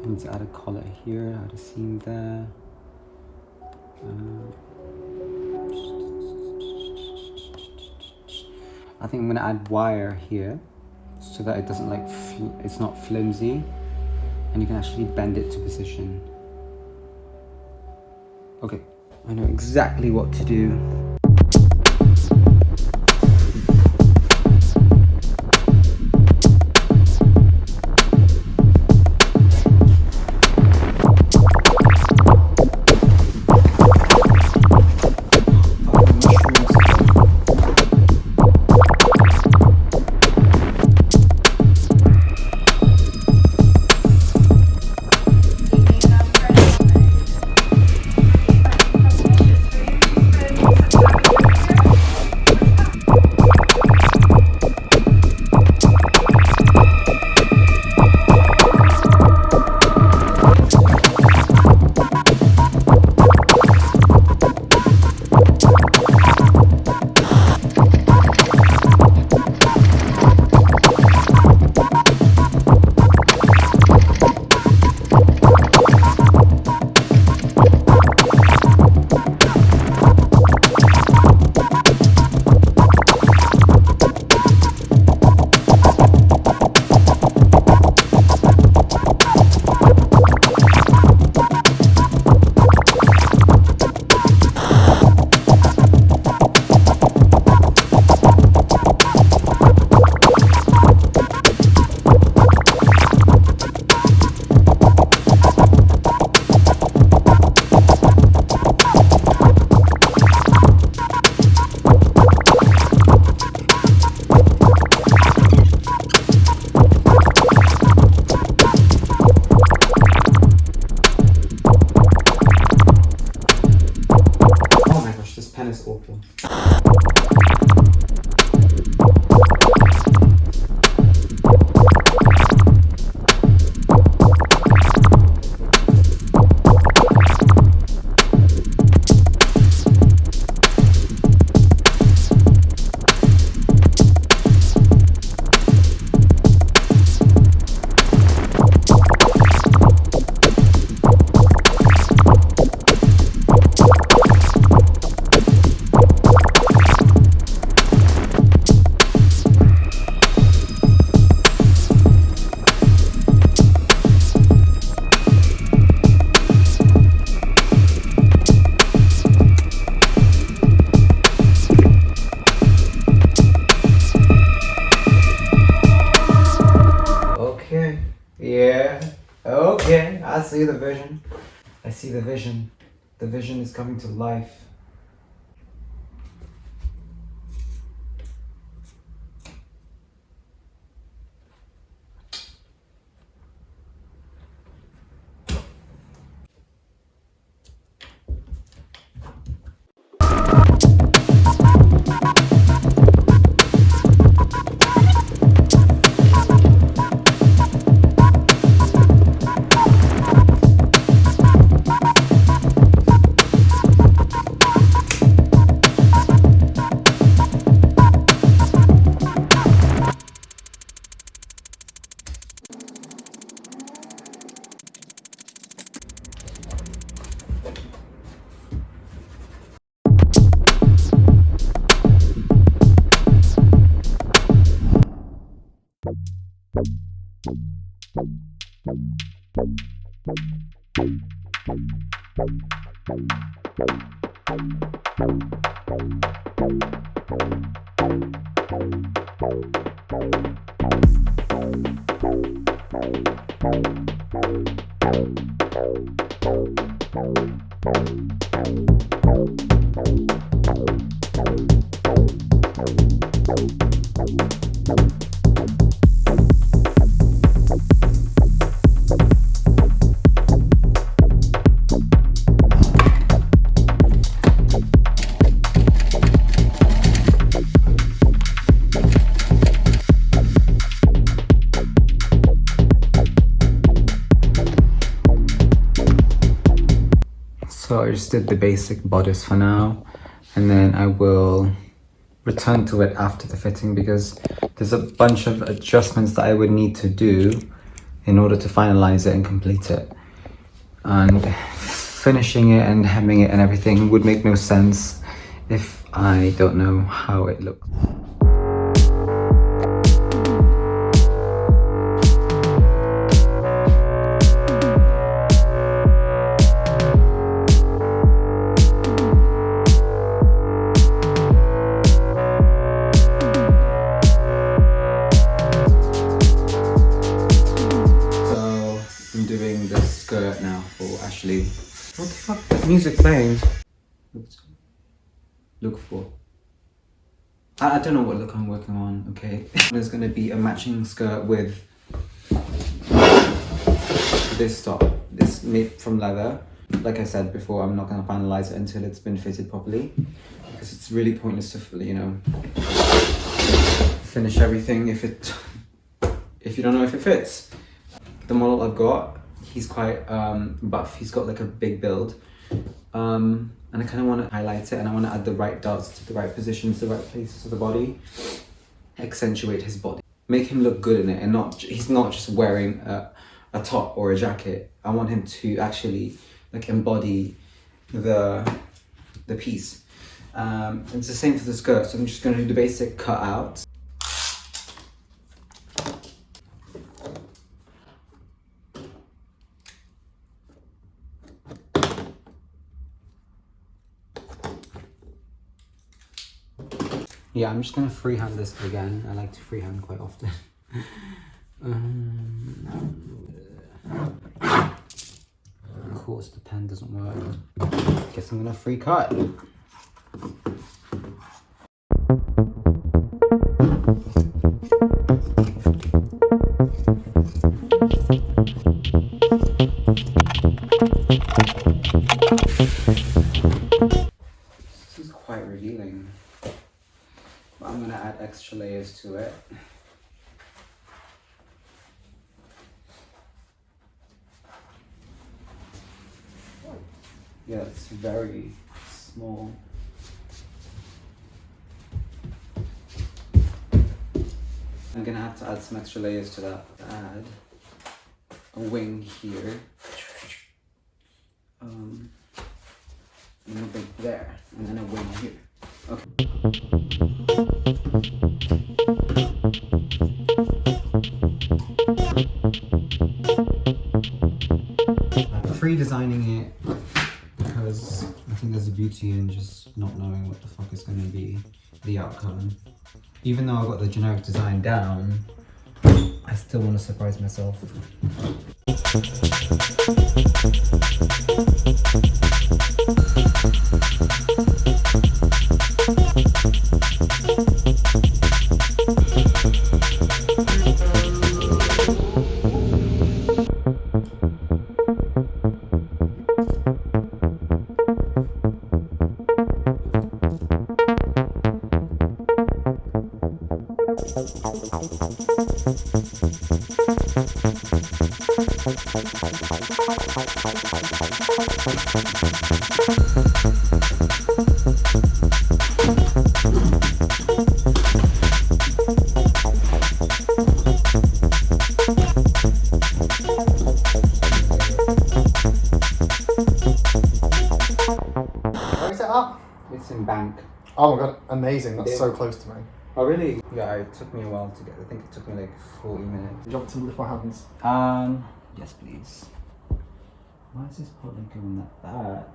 need to add a collar here, add a seam there. I think I'm gonna add wire here so that it doesn't like, it's not flimsy and you can actually bend it to position. Okay, I know exactly what to do. Awful. Okay, I see the vision. I see the vision. The vision is coming to life. So I just did the basic bodice for now, and then I will return to it after the fitting because there's a bunch of adjustments that I would need to do in order to finalize it and complete it. And finishing it and hemming it and everything would make no sense if I don't know how it looks. What the fuck? There's music playing. Look for. I don't know what look I'm working on, okay? There's gonna be a matching skirt with this top. This made from leather. Like I said before, I'm not gonna finalize it until it's been fitted properly. Because it's really pointless to, you know, finish everything if you don't know if it fits. The model I've got, he's quite buff. He's got like a big build, and I kind of want to highlight it, and I want to add the right dots to the right positions, the right places of the body, accentuate his body, make him look good in it, and he's not just wearing a top or a jacket. I want him to actually like embody the piece. It's the same for the skirt, so I'm just going to do the basic cutouts. Yeah, I'm just gonna freehand this again. I like to freehand quite often. Of course, the pen doesn't work. Guess I'm gonna free cut. This is quite revealing. But I'm gonna add extra layers to it. Yeah, it's very small. I'm gonna have to add some extra layers to that. Add a wing here. And a wing there, and then a wing here. Okay. Free designing it because I think there's a beauty in just not knowing what the fuck is going to be the outcome. Even though I got the generic design down, I still want to surprise myself. Where is it up? It's in Bank. Oh my god, amazing. That's so close to me. Oh really? Yeah, it took me a while to get. I think it took me like 40 minutes. Do you want to lift my hands? Yes please. Why is this partly going like that?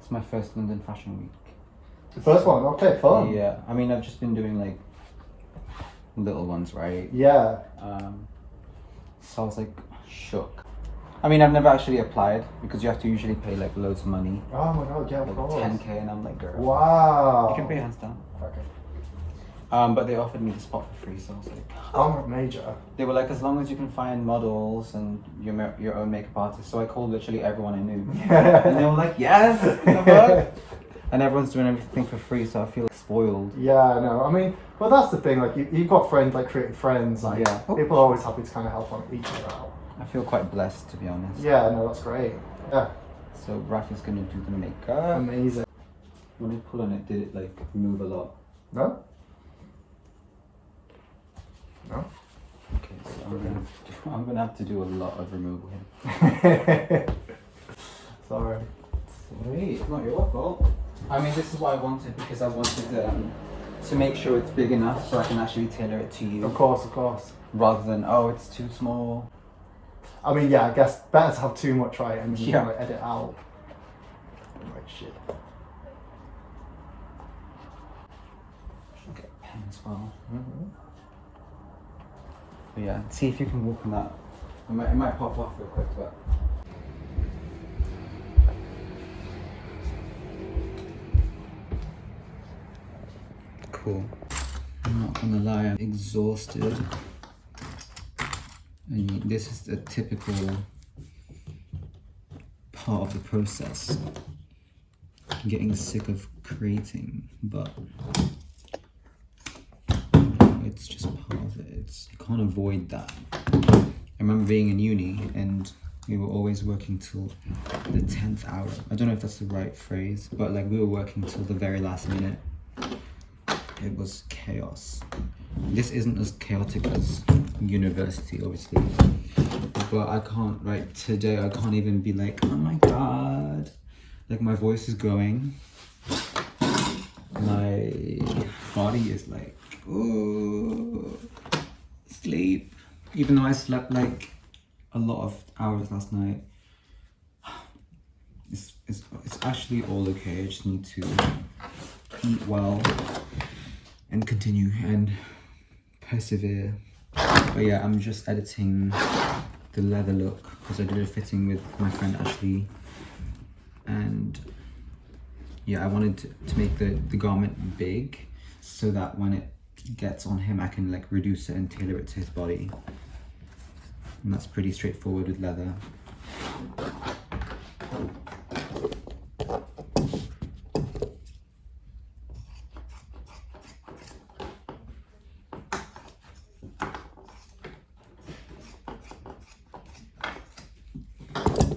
It's my first London Fashion Week. The first one? Okay, fun. Yeah, I mean I've just been doing like little ones, right? Yeah. So I was like shook. I mean I've never actually applied because you have to usually pay like loads of money. Oh my god, yeah, of Like course. 10k, and I'm like, girl. Wow. You can pay hands down. Okay. But they offered me the spot for free, so I was like, Oh, major. they were like, as long as you can find models and your own makeup artist. So I called literally everyone I knew. Yeah. And they were like, yes, the fuck? And everyone's doing everything for free, so I feel spoiled. Yeah, I know. I mean, but that's the thing. Like, you've got friends, like creative friends. Like, Yeah. people are always happy to kind of help on each other out. I feel quite blessed, to be honest. Yeah, no, that's great. Yeah. So Rafi's gonna do the makeup. Amazing. When I pull on it, did it like move a lot? No? No? Okay, so I'm gonna have to do a lot of removal here. Sorry. Wait, it's not your fault. I mean, this is what I wanted because I wanted to make sure it's big enough so I can actually tailor it to you. Of course. Rather than, oh, it's too small. I mean, yeah, I guess better to have too much, right? And you Yeah. can like, edit out. Right, shit. Should get a pen as well. Mm-hmm. But yeah, see if you can walk on that. It might pop off real quick, but. Cool. I'm not gonna lie, I'm exhausted. And this is a typical part of the process. I'm getting sick of creating, but it's just part of it. You can't avoid that. I remember being in uni and we were always working till the 10th hour. I don't know if that's the right phrase, but like we were working till the very last minute. It was chaos. This isn't as chaotic as university, obviously, but I can't, right, today I can't even be like, oh my god, like my voice is going, my body is like, oh, sleep, even though I slept like a lot of hours last night. It's actually all okay. I just need to eat well and continue and persevere. But yeah, I'm just editing the leather look because I did a fitting with my friend Ashley, and yeah, I wanted to make the garment big so that when it gets on him I can like reduce it and tailor it to his body, and that's pretty straightforward with leather.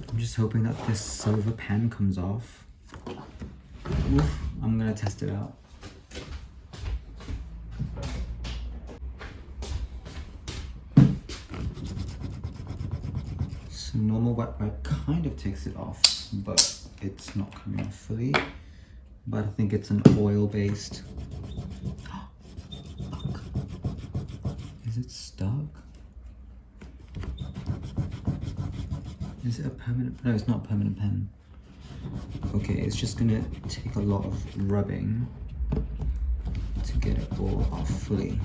I'm just hoping that this silver pen comes off. Oof, I'm gonna test it out. So normal wet wipe kind of takes it off, but it's not coming off fully. But I think it's an oil-based. Fuck. Is it stuck? Is it a permanent? No, it's not a permanent pen. Okay, it's just gonna take a lot of rubbing to get it all off fully.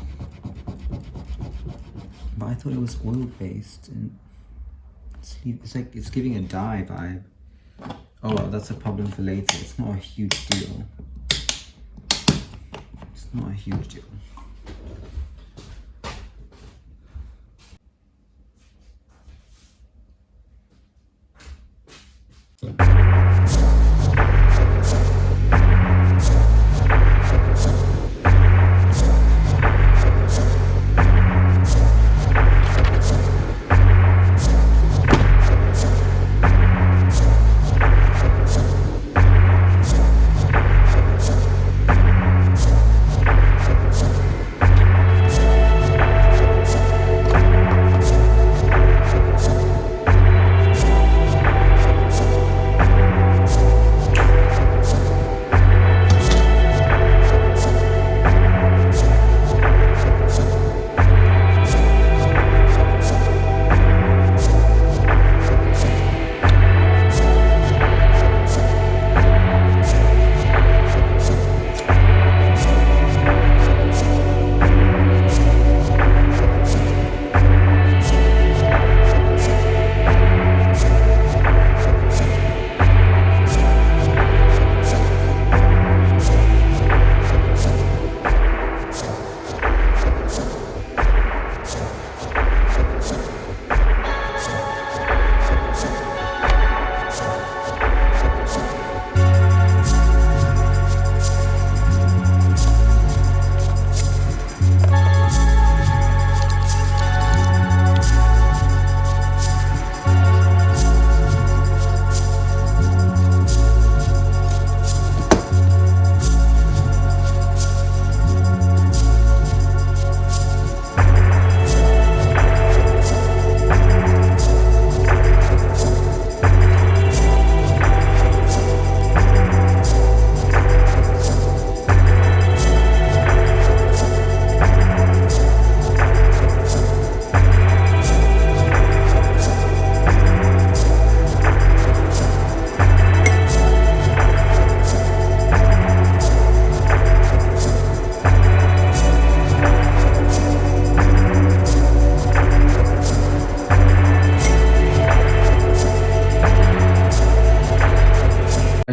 But I thought it was oil-based, and it's like it's giving a dye vibe. Oh well, that's a problem for later. It's not a huge deal. It's not a huge deal.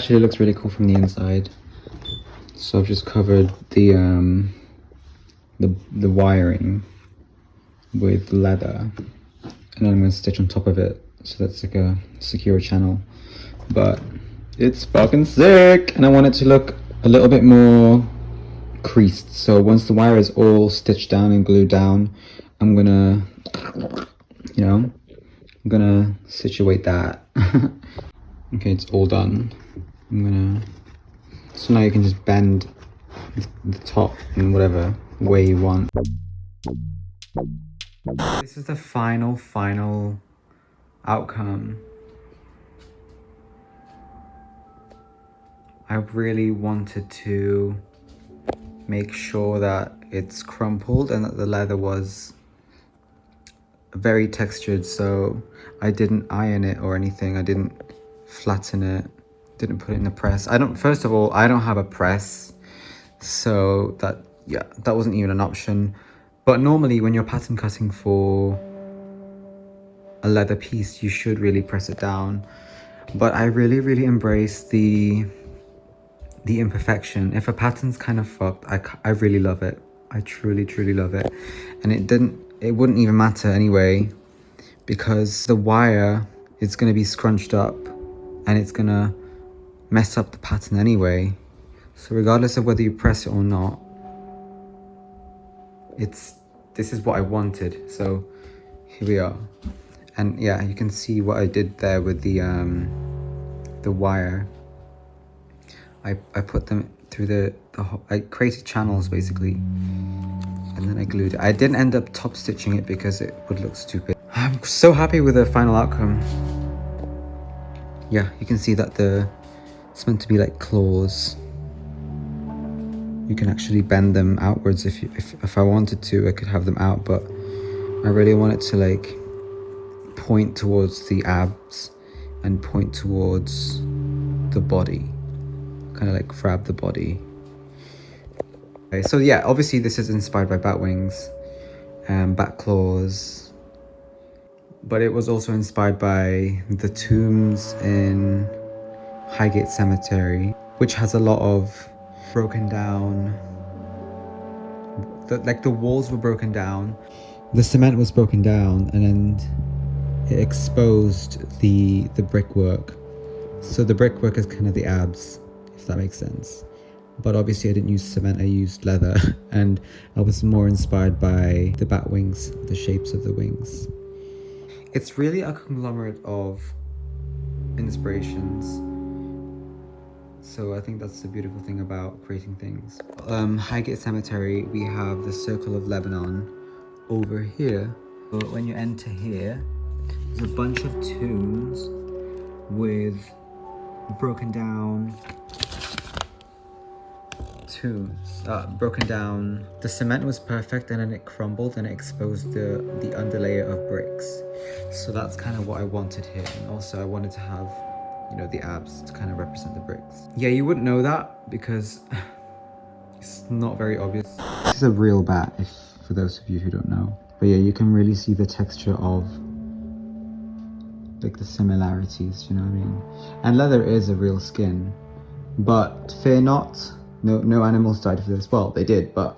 actually looks really cool from the inside. So I've just covered the wiring with leather, and then I'm going to stitch on top of it so that's like a secure channel. But it's fucking sick, and I want it to look a little bit more creased. So once the wire is all stitched down and glued down, I'm gonna, you know, I'm gonna situate that. Okay, it's all done. So now you can just bend the top in whatever way you want. This is the final outcome. I really wanted to make sure that it's crumpled and that the leather was very textured, so I didn't iron it or anything. I didn't flatten it, didn't put it in the press. First of all, I don't have a press, so that wasn't even an option. But normally when you're pattern cutting for a leather piece, you should really press it down. But I really embrace the imperfection. If a pattern's kind of fucked, I really love it. I truly love it. And it wouldn't even matter anyway, because the wire is going to be scrunched up and it's going to mess up the pattern anyway. So regardless of whether you press it or not, this is what I wanted. So here we are. And yeah, you can see what I did there with the wire. I put them through I created channels basically, and then I glued it. I didn't end up top stitching it because it would look stupid. I'm so happy with the final outcome. Yeah, you can see that it's meant to be like claws. You can actually bend them outwards if I wanted to. I could have them out, but I really want it to like point towards the abs and point towards the body, kind of like grab the body. Okay, so yeah, obviously this is inspired by bat wings and bat claws, but it was also inspired by the tombs in Highgate Cemetery, which has a lot of broken down, the walls were broken down, the cement was broken down, and then it exposed the brickwork. So the brickwork is kind of the abs, if that makes sense. But obviously I didn't use cement, I used leather, and I was more inspired by the bat wings, the shapes of the wings. It's really a conglomerate of inspirations. So I think that's the beautiful thing about creating things. Highgate Cemetery, we have the Circle of Lebanon over here. So when you enter here, there's a bunch of tombs with broken down the cement was perfect, and then it crumbled and it exposed the underlayer of bricks. So that's kind of what I wanted here. And also I wanted to have, you know, the abs to kind of represent the bricks. Yeah, you wouldn't know that because it's not very obvious. This is a real bat, for those of you who don't know. But yeah, you can really see the texture of like the similarities, you know what I mean? And leather is a real skin, but fear not, no animals died for this. Well, they did, but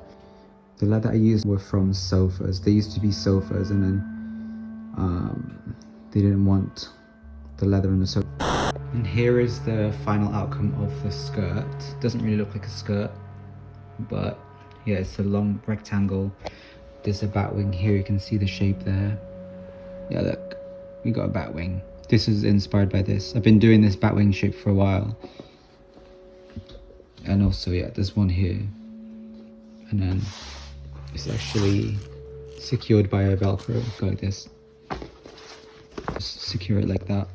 the leather I used were from sofas. They used to be sofas, and then they didn't want the leather in the sofa. And here is the final outcome of the skirt. Doesn't really look like a skirt, but yeah, it's a long rectangle. There's a bat wing here, you can see the shape there. Yeah, look, we got a bat wing. This is inspired by this. I've been doing this bat wing shape for a while. And also, yeah, there's one here. And then it's actually secured by a Velcro. Go like this. Just secure it like that.